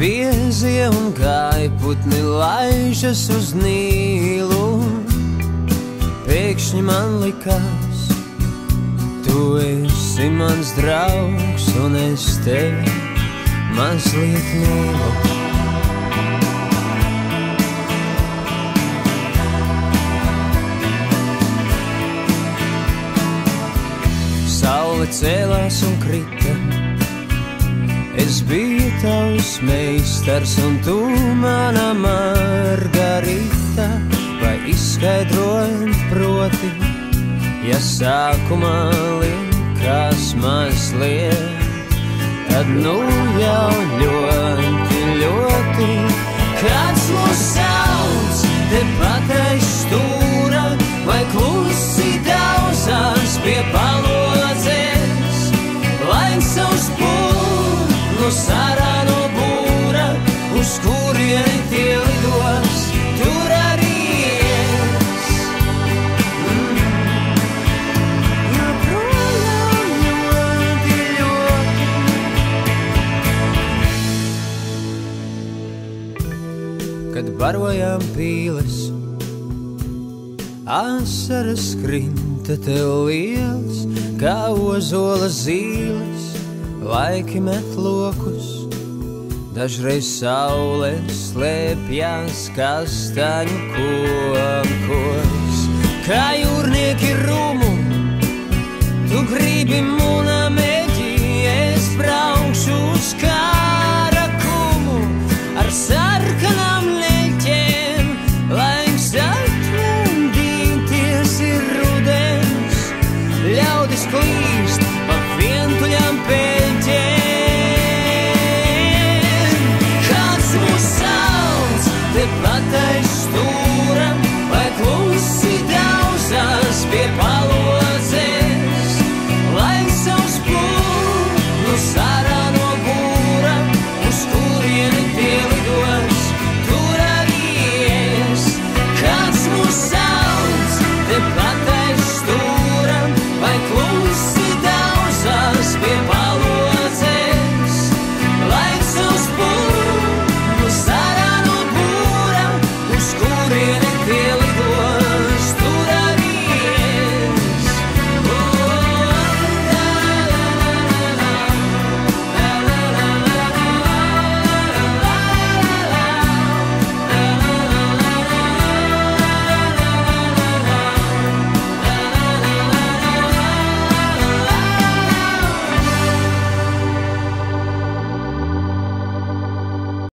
Biezie un gaiputni laižas uz Nīlu. Pēkšņi man likās, tu esi mans draugs, un es tevi mazliet mīlu. Saule cēlās un krita, es biju tavs meistars, un tu mana Margarita. Vai izskaidrojot proti, ja sākumā likās mazliet, tad nu jau ļoti, ļoti. Kāds mūs sauc tepat aiz stūra, vai klusi daudzās pie palodzes, lai savus pūnus ārā no būra, uz kurieni tie lidos, tur arī es. Joprojām ļoti, ļoti. Kad barojām pīles, asaras krinta tev liels, kā ozola zīles, laiki met lokus. Dažreiz saule slēpjas kastaņu kokos, kā jūrnieki rumu. Tu gribi munā meģi, es braukšu uz kā.